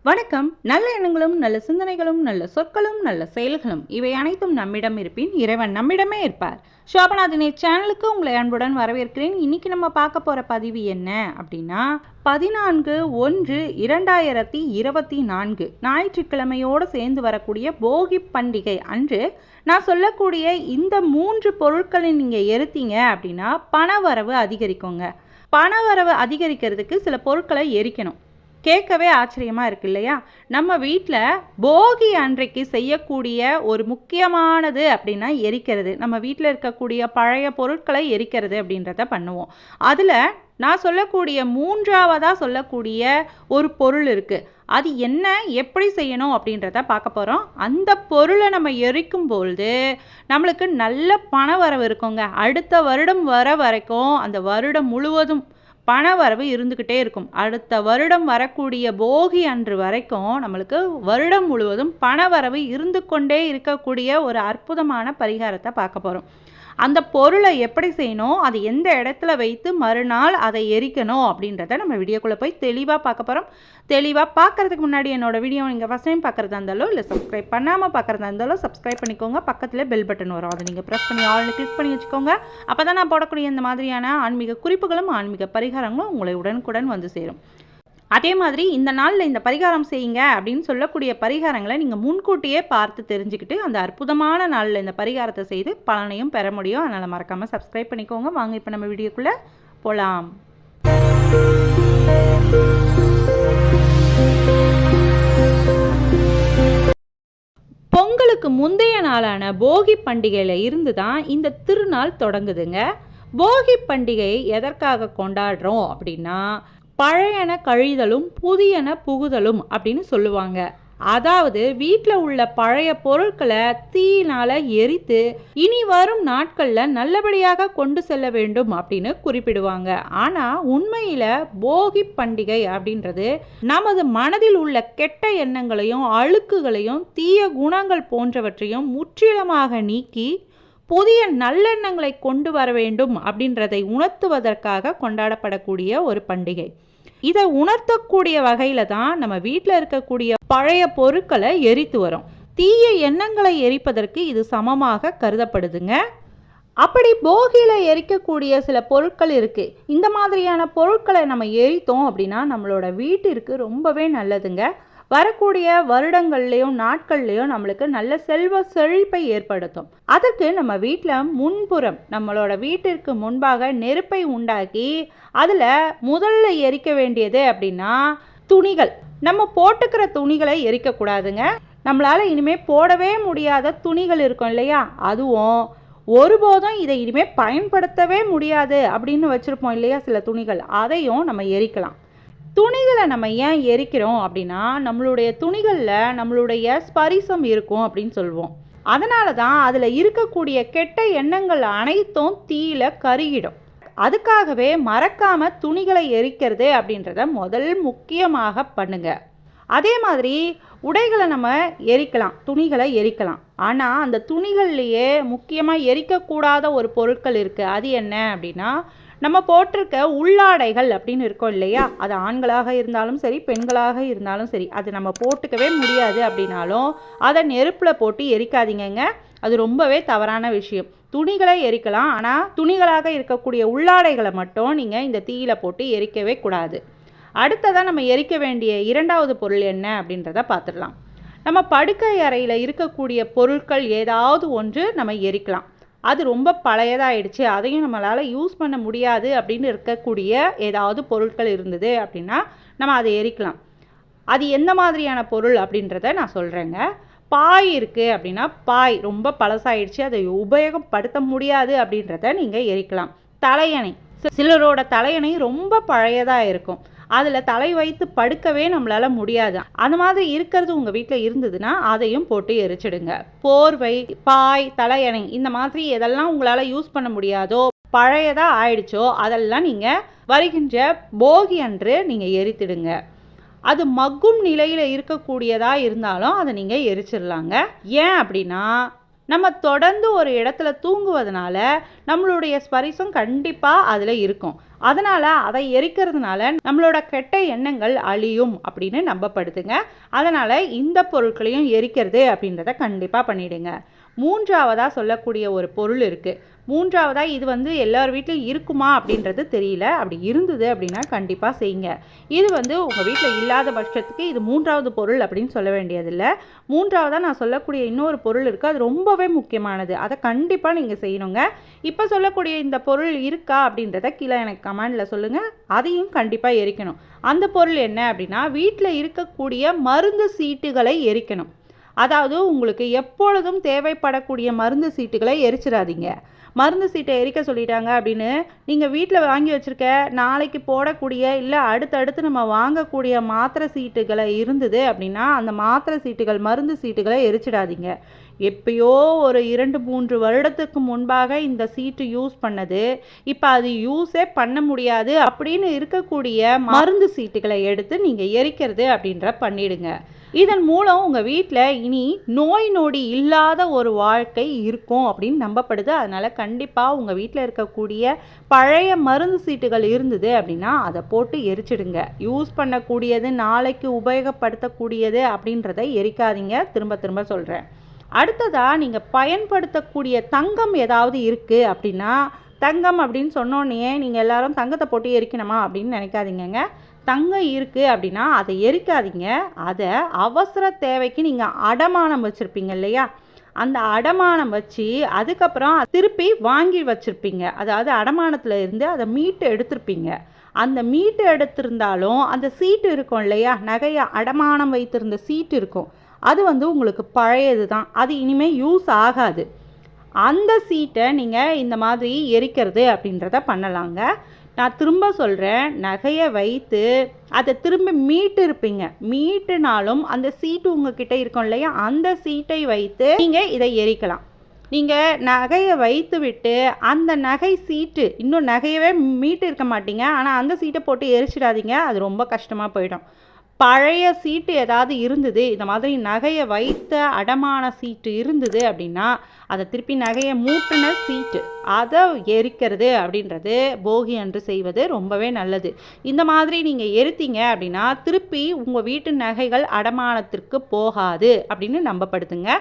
வணக்கம். நல்ல எண்ணங்களும் நல்ல சிந்தனைகளும் நல்ல சொற்களும் நல்ல செயல்களும் இவை அனைத்தும் நம்மிடம் இருப்பின் இறைவன் நம்மிடமே இருப்பார். சோபநாதினி சேனலுக்கு உங்களை அன்புடன் வரவேற்கிறேன். இன்னைக்கு நம்ம பார்க்க போகிற பதிவு என்ன அப்படின்னா 14/1/2024 ஞாயிற்றுக்கிழமையோடு சேர்ந்து வரக்கூடிய போகி பண்டிகை அன்று நான் சொல்லக்கூடிய இந்த 3 பொருட்களை நீங்கள் எரித்தீங்க அப்படின்னா பணவரவு அதிகரிக்குங்க. பணவரவு அதிகரிக்கிறதுக்கு சில பொருட்களை எரிக்கணும். கேட்கவே ஆச்சரியமாக இருக்கு இல்லையா? நம்ம வீட்டில் போகி அன்றைக்கு செய்யக்கூடிய ஒரு முக்கியமானது அப்படின்னா எரிக்கிறது. நம்ம வீட்டில் இருக்கக்கூடிய பழைய பொருட்களை எரிக்கிறது அப்படின்றத பண்ணுவோம். அதில் நான் சொல்லக்கூடிய 3ஆவதாக சொல்லக்கூடிய ஒரு பொருள் இருக்குது. அது என்ன, எப்படி செய்யணும் அப்படின்றத பார்க்க போகிறோம். அந்த பொருளை நம்ம எரிக்கும் பொழுது நம்மளுக்கு நல்ல பண வரவு இருக்குங்க. அடுத்த வருடம் வர வரைக்கும் அந்த வருடம் முழுவதும் பண வரவு இருந்துக்கிட்டே இருக்கும். அடுத்த வருடம் வரக்கூடிய போகி அன்று வரைக்கும் நம்மளுக்கு வருடம் முழுவதும் பண வரவு இருந்து கொண்டே இருக்கக்கூடிய ஒரு அற்புதமான பரிகாரத்தை பார்க்க போகிறோம். அந்த பொருளை எப்படி செய்யணும், அது எந்த இடத்துல வைத்து மறுநாள் அதை எரிக்கணும் அப்படின்றத நம்ம வீடியோக்குள்ளே போய் தெளிவாக பார்க்க போகிறோம். தெளிவாக பார்க்குறதுக்கு முன்னாடி என்னோடய வீடியோ நீங்கள் ஃபஸ்ட் டைம் பார்க்குறதா இருந்தாலும் இல்லை சப்ஸ்கிரைப் பண்ணாமல் பார்க்குறதா இருந்தாலும் சப்ஸ்கிரைப் பண்ணிக்கோங்க. பக்கத்தில் பெல் பட்டன் வரும், அதை நீங்கள் ப்ரெஸ் பண்ணி ஆல்னு கிளிக் பண்ணி வச்சுக்கோங்க. அப்போ தான் நான் போடக்கூடிய இந்த மாதிரியான ஆன்மீக குறிப்புகளும் ஆன்மீக பரிகாரங்களும் உங்களை உடனுக்குடன் வந்து சேரும். அதே மாதிரி இந்த நாளில் இந்த பரிகாரம் செய்யுங்க அப்படின்னு சொல்லக்கூடிய பரிகாரங்களை நீங்கள் முன்கூட்டியே பார்த்து தெரிஞ்சுக்கிட்டு அந்த அற்புதமான நாளில் இந்த பரிகாரத்தை செய்து பலனையும் பெற முடியும். அதனால் மறக்காமல் சப்ஸ்கிரைப் பண்ணிக்கோங்க. வாங்க இப்போ நம்ம வீடியோக்குள்ளே போகலாம். பொங்கலுக்கு முந்தைய நாளான போகி பண்டிகையில் இருந்து தான் இந்த திருநாள் தொடங்குதுங்க. போகி பண்டிகையை எதற்காக கொண்டாடுறோம் அப்படின்னா பழையன கழிதலும் புதியன புகுதலும் அப்படின்னு சொல்லுவாங்க. அதாவது வீட்டில் உள்ள பழைய பொருட்களை தீயினால் எரித்து இனி வரும் நாட்களில் நல்லபடியாக கொண்டு செல்ல வேண்டும் அப்படின்னு குறிப்பிடுவாங்க. ஆனால் உண்மையில் போகி பண்டிகை அப்படின்றது நமது மனதில் உள்ள கெட்ட எண்ணங்களையும் அழுக்குகளையும் தீய குணங்கள் போன்றவற்றையும் முற்றிலுமாக நீக்கி புதிய நல்லெண்ணங்களை கொண்டு வர வேண்டும் அப்படின்றதை உணர்த்துவதற்காக கொண்டாடப்படக்கூடிய ஒரு பண்டிகை. இதை உணர்த்தக்கூடிய வகையில் தான் நம்ம வீட்டில் இருக்கக்கூடிய பழைய பொருட்களை எரித்து வரோம். தீய எண்ணங்களை எரிப்பதற்கு இது சமமாக கருதப்படுதுங்க. அப்படி போகியில் எரிக்கக்கூடிய சில பொருட்கள் இருக்குது. இந்த மாதிரியான பொருட்களை நம்ம எரித்தோம் அப்படின்னா நம்மளோட வீட்டிற்கு ரொம்பவே நல்லதுங்க. வரக்கூடிய வருடங்கள்லேயும் நாட்கள்லேயும் நம்மளுக்கு நல்ல செல்வ செழிப்பை ஏற்படுத்தும். அதுக்கு நம்ம வீட்டில் முன்புறம் நம்மளோட வீட்டிற்கு முன்பாக நெருப்பை உண்டாக்கி அதில் முதல்ல எரிக்க வேண்டியது அப்படின்னா துணிகள். நம்ம போட்டுக்கிற துணிகளை எரிக்கக்கூடாதுங்க. நம்மளால் இனிமேல் போடவே முடியாத துணிகள் இருக்கும் இல்லையா, அதுவும் ஒருபோதும் இதை இனிமேல் பயன்படுத்தவே முடியாது அப்படின்னு வச்சுருப்போம் இல்லையா சில துணிகள், அதையும் நம்ம எரிக்கலாம். துணிகளை நம்ம ஏன் எரிக்கிறோம் அப்படின்னா நம்மளுடைய துணிகளில் நம்மளுடைய ஸ்பரிசம் இருக்கும் அப்படின்னு சொல்லுவோம். அதனால தான் அதில் இருக்கக்கூடிய கெட்ட எண்ணங்கள் அனைத்தும் தீயில கருகிடும். அதுக்காகவே மறக்காமல் துணிகளை எரிக்கிறது அப்படின்றத முதல் முக்கியமாக பண்ணுங்க. அதே மாதிரி உடைகளை நம்ம எரிக்கலாம், துணிகளை எரிக்கலாம். ஆனால் அந்த துணிகள்லேயே முக்கியமாக எரிக்கக்கூடாத ஒரு பொருட்கள் இருக்குது. அது என்ன அப்படின்னா நம்ம போட்டிருக்க உள்ளாடைகள் அப்படின்னு இருக்கோம் இல்லையா, அது ஆண்களாக இருந்தாலும் சரி பெண்களாக இருந்தாலும் சரி, அது நம்ம போட்டுக்கவே முடியாது அப்படின்னாலும் அதை நெருப்பில் போட்டு எரிக்காதீங்க. அது ரொம்பவே தவறான விஷயம். துணிகளை எரிக்கலாம், ஆனால் துணிகளாக இருக்கக்கூடிய உள்ளாடைகளை மட்டும் நீங்கள் இந்த தீயில போட்டு எரிக்கவே கூடாது. அடுத்ததாக நம்ம எரிக்க வேண்டிய 2வது பொருள் என்ன அப்படின்றத பார்த்துடலாம். நம்ம படுக்கை அறையில் இருக்கக்கூடிய பொருட்கள் ஏதாவது ஒன்று நம்ம எரிக்கலாம். அது ரொம்ப பழையதாகிடுச்சு, அதையும் நம்மளால் யூஸ் பண்ண முடியாது அப்படின்னு இருக்கக்கூடிய ஏதாவது பொருட்கள் இருந்தது அப்படின்னா நம்ம அதை எரிக்கலாம். அது எந்த மாதிரியான பொருள் அப்படின்றத நான் சொல்கிறேங்க. பாய் இருக்குது அப்படின்னா பாய் ரொம்ப பழசாயிடுச்சு, அதை உபயோகப்படுத்த முடியாது அப்படின்றத நீங்கள் எரிக்கலாம். தலையணை, சிலரோட தலையணை ரொம்ப பழையதாக இருக்கும், அதில் தலை வைத்து படுக்கவே நம்மளால் முடியாது. அந்த மாதிரி இருக்கிறது உங்கள் வீட்டில் இருந்ததுன்னா அதையும் போட்டு எரிச்சிடுங்க. போர்வை, பாய், தலையணை இந்த மாதிரி எதெல்லாம் உங்களால் யூஸ் பண்ண முடியாதோ பழையதாக ஆயிடுச்சோ அதெல்லாம் நீங்கள் வருகின்ற போகி அன்று நீங்கள் எரித்திடுங்க. அது மக்கும் நிலையில் இருக்கக்கூடியதாக இருந்தாலும் அதை நீங்கள் எரிச்சிடலாங்க. ஏன் அப்படின்னா நம்ம தொடர்ந்து ஒரு இடத்துல தூங்குவதனால நம்மளுடைய ஸ்பரிசம் கண்டிப்பாக அதில் இருக்கும். அதனால் அதை எரிக்கிறதுனால நம்மளோட கெட்ட எண்ணங்கள் அழியும் அப்படின்னு நம்பப்படுதுங்க. அதனால் இந்த பொருட்களையும் எரிக்கிறது அப்படின்றத கண்டிப்பாக பண்ணிவிடுங்க. மூன்றாவதாக சொல்லக்கூடிய ஒரு பொருள் இருக்குது. மூன்றாவதாக இது வந்து எல்லார் வீட்லையும் இருக்குமா அப்படின்றது தெரியல. அப்படி இருந்தது அப்படின்னா கண்டிப்பாக செய்யுங்க. இது வந்து உங்கள் வீட்டில் இல்லாத பட்சத்துக்கு இது மூன்றாவது பொருள் அப்படின்னு சொல்ல வேண்டியதில்லை. மூன்றாவதாக நான் சொல்லக்கூடிய இன்னொரு பொருள் இருக்குது. அது ரொம்பவே முக்கியமானது. அதை கண்டிப்பாக நீங்கள் செய்யணுங்க. இப்போ சொல்லக்கூடிய இந்த பொருள் இருக்கா அப்படின்றத கீழே எனக்கு கமெண்டில் சொல்லுங்கள். அதையும் கண்டிப்பாக எரிக்கணும். அந்த பொருள் என்ன அப்படின்னா, வீட்டில் இருக்கக்கூடிய மருந்து சீட்டுகளை எரிக்கணும். அதாவது உங்களுக்கு எப்பொழுதும் தேவைப்படக்கூடிய மருந்து சீட்டுகளை எரிச்சிடாதீங்க. மருந்து சீட்டை எரிக்க சொல்லிட்டாங்க அப்படின்னு நீங்கள் வீட்டில் வாங்கி வச்சுருக்க நாளைக்கு போடக்கூடிய இல்லை அடுத்தடுத்து நம்ம வாங்கக்கூடிய மாத்திரை சீட்டுகளை இருந்தது அப்படின்னா அந்த மாத்திரை சீட்டுகள் மருந்து சீட்டுகளை எரிச்சிடாதீங்க. எப்பயோ ஒரு 2-3 வருடத்துக்கு முன்பாக இந்த சீட்டு யூஸ் பண்ணது இப்போ அது யூஸே பண்ண முடியாது அப்படின்னு இருக்கக்கூடிய மருந்து சீட்டுகளை எடுத்து நீங்கள் எரிக்கிறது அப்படின்ற பண்ணிடுங்க. இதன் மூலம் உங்கள் வீட்டில் இனி நோய் நொடி இல்லாத ஒரு வாழ்க்கை இருக்கும் அப்படின்னு நம்பப்படுது. அதனால் கண்டிப்பாக உங்கள் வீட்டில் இருக்கக்கூடிய பழைய மருந்து சீட்டுகள் இருந்தது அப்படின்னா அதை போட்டு எரிச்சிடுங்க. யூஸ் பண்ணக்கூடியது நாளைக்கு உபயோகப்படுத்தக்கூடியது அப்படின்றத எரிக்காதீங்க. திரும்ப திரும்ப சொல்கிறேன். அடுத்ததாக நீங்கள் பயன்படுத்தக்கூடிய தங்கம் ஏதாவது இருக்குது அப்படின்னா, தங்கம் அப்படின்னு சொன்னோன்னே நீங்கள் எல்லாரும் தங்கத்தை போட்டு எரிக்கணுமா அப்படின்னு நினைக்காதீங்க. தங்கம் இருக்குது அப்படின்னா அதை எரிக்காதீங்க. அதை அவசர தேவைக்கு நீங்கள் அடமானம் வச்சுருப்பீங்க இல்லையா, அந்த அடமானம் வச்சு அதுக்கப்புறம் திருப்பி வாங்கி வச்சுருப்பீங்க. அதாவது அடமானத்தில் இருந்து அதை மீட்டு எடுத்திருப்பீங்க. அந்த மீட்டு எடுத்திருந்தாலும் அந்த சீட்டு இருக்கும் இல்லையா, நகையை அடமானம் வைத்திருந்த சீட்டு இருக்கும், அது வந்து உங்களுக்கு பழையது தான். அது இனிமேல் யூஸ் ஆகாது. அந்த சீட்டை நீங்கள் இந்த மாதிரி எரிக்கிறது அப்படின்றத பண்ணலாங்க. நான் திரும்ப சொல்கிறேன், நகையை வைத்து அதை திரும்ப மீட்டு இருப்பீங்க. மீட்டுனாலும் அந்த சீட்டு உங்ககிட்ட இருக்கும் இல்லையா, அந்த சீட்டை வைத்து நீங்கள் இதை எரிக்கலாம். நீங்கள் நகையை வைத்து விட்டு அந்த நகை சீட்டு இன்னும் நகையவே மீட்டு இருக்க மாட்டீங்க, ஆனால் அந்த சீட்டை போட்டு எரிச்சிடாதீங்க. அது ரொம்ப கஷ்டமாக போயிடும். பழைய சீட்டு ஏதாவது இருந்தது, இந்த மாதிரி நகையை வைத்த அடமான சீட்டு இருந்தது அப்படின்னா அதை திருப்பி நகையை மூட்டின சீட்டு அதை எரிக்கிறது அப்படின்றது போகி அன்று செய்வது ரொம்பவே நல்லது. இந்த மாதிரி நீங்கள் எரித்தீங்க அப்படின்னா திருப்பி உங்கள் வீட்டு நகைகள் அடமானத்திற்கு போகாது அப்படின்னு நம்பப்படுத்துங்க.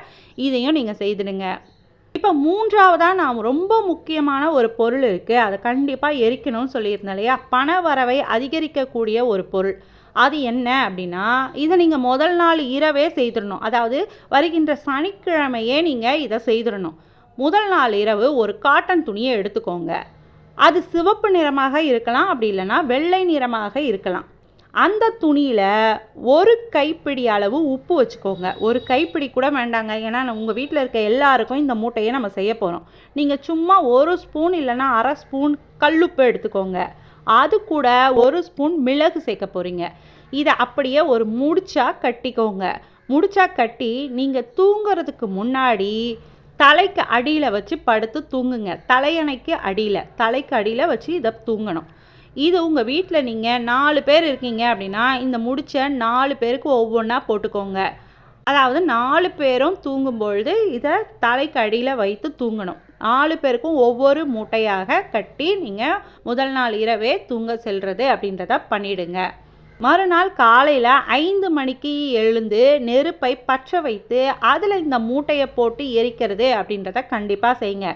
இதையும் நீங்கள் செய்துடுங்க. இப்போ மூன்றாவதாக நான் ரொம்ப முக்கியமான ஒரு பொருள் இருக்குது, அதை கண்டிப்பாக எரிக்கணும்னு சொல்லியிருந்தேன் இல்லையா, பண வரவை அதிகரிக்கக்கூடிய ஒரு பொருள். அது என்ன அப்படின்னா, இதை நீங்கள் முதல் நாள் இரவே செய்திடணும். அதாவது வருகின்ற சனிக்கிழமையே நீங்கள் இதை செய்திடணும். முதல் நாள் இரவு ஒரு காட்டன் துணியை எடுத்துக்கோங்க. அது சிவப்பு நிறமாக இருக்கலாம், அப்படி இல்லைன்னா வெள்ளை நிறமாக இருக்கலாம். அந்த துணியில் ஒரு கைப்பிடி அளவு உப்பு வச்சுக்கோங்க. ஒரு கைப்பிடி கூட வேண்டாங்க, ஏன்னா உங்கள் வீட்டில் இருக்க எல்லாருக்கும் இந்த மூட்டையை நம்ம செய்ய போகிறோம். நீங்கள் சும்மா 1 ஸ்பூன் இல்லைன்னா அரை ஸ்பூன் கல்லுப்பு எடுத்துக்கோங்க. அது கூட 1 ஸ்பூன் மிளகு சேர்க்க போகிறீங்க. இதை அப்படியே ஒரு முடிச்சா கட்டிக்கோங்க. முடிச்சா கட்டி நீங்கள் தூங்குறதுக்கு முன்னாடி தலைக்கு அடியில் வச்சு படுத்து தூங்குங்க. தலையணைக்கு அடியில், தலைக்கு அடியில் வச்சு இதை தூங்கணும். இது உங்கள் வீட்டில் நீங்கள் 4 பேர் இருக்கீங்க அப்படின்னா இந்த முடிச்ச 4 பேருக்கு ஒவ்வொன்றா போட்டுக்கோங்க. அதாவது 4 பேரும் தூங்கும்பொழுது இதை தலைக்கு அடியில் வைத்து தூங்கணும். 4 பேருக்கும் ஒவ்வொரு மூட்டையாக கட்டி நீங்கள் முதல் நாள் இரவே தூங்க செல்வது அப்படின்றத பண்ணிவிடுங்க. மறுநாள் காலையில் 5 மணிக்கு எழுந்து நெருப்பை பற்ற வைத்து அதில் இந்த மூட்டையை போட்டு எரிக்கிறது அப்படின்றத கண்டிப்பாக செய்யுங்க.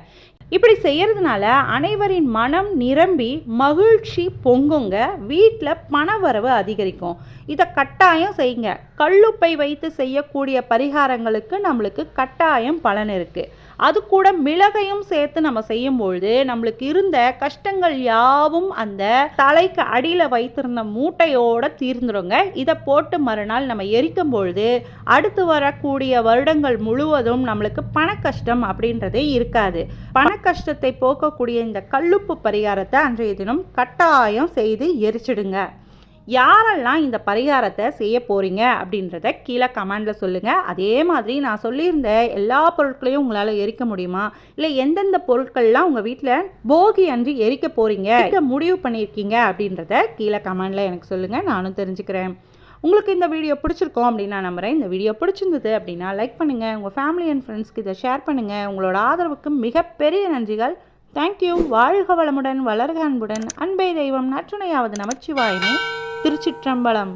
இப்படி செய்கிறதுனால அனைவரின் மனம் நிரம்பி மகிழ்ச்சி பொங்குங்க. வீட்டில் பணவரவு அதிகரிக்கும். இதை கட்டாயம் செய்யுங்க. கல்லுப்பை வைத்து செய்யக்கூடிய பரிகாரங்களுக்கு நம்மளுக்கு கட்டாயம் பலன் இருக்குது. அது கூட மிளகையும் சேர்த்து நம்ம செய்யும்பொழுது நம்மளுக்கு இருந்த கஷ்டங்கள் யாவும் அந்த தலைக்கு அடியில் வைத்திருந்த மூட்டையோடு தீர்ந்துடுங்க. இதை போட்டு மறுநாள் நம்ம எரிக்கும் பொழுது அடுத்து வரக்கூடிய வருடங்கள் முழுவதும் நம்மளுக்கு பண கஷ்டம் அப்படின்றதே இருக்காது. பண கஷ்டத்தை போக்கக்கூடிய இந்த கல்லுப்பு பரிகாரத்தை அன்றைய தினம் கட்டாயம் செய்து எரிச்சிடுங்க. யாரெல்லாம் இந்த பரிகாரத்தை செய்ய போகிறீங்க அப்படின்றத கீழே கமெண்டில் சொல்லுங்கள். அதே மாதிரி நான் சொல்லியிருந்த எல்லா பொருட்களையும் உங்களால் எரிக்க முடியுமா, இல்லை எந்தெந்த பொருட்கள்லாம் உங்கள் வீட்டில் போகி அன்று எரிக்க போகிறீங்க முடிவு பண்ணியிருக்கீங்க அப்படின்றத கீழே கமெண்டில் எனக்கு சொல்லுங்கள், நானும் தெரிஞ்சுக்கிறேன். உங்களுக்கு இந்த வீடியோ பிடிச்சிருக்கோம் அப்படின்னு நான் நம்புகிறேன். இந்த வீடியோ பிடிச்சிருந்தது அப்படின்னா லைக் பண்ணுங்கள், உங்கள் ஃபேமிலி அண்ட் ஃப்ரெண்ட்ஸ்க்கு இதை ஷேர் பண்ணுங்கள். உங்களோட ஆதரவுக்கு மிகப்பெரிய நன்றிகள். தேங்க்யூ. வாழ்க வளமுடன், வளர்க அன்புடன், அன்பே தெய்வம், நற்றுணையாவது நமச்சிவாயமே. திருச்சிற்றம்பலம்.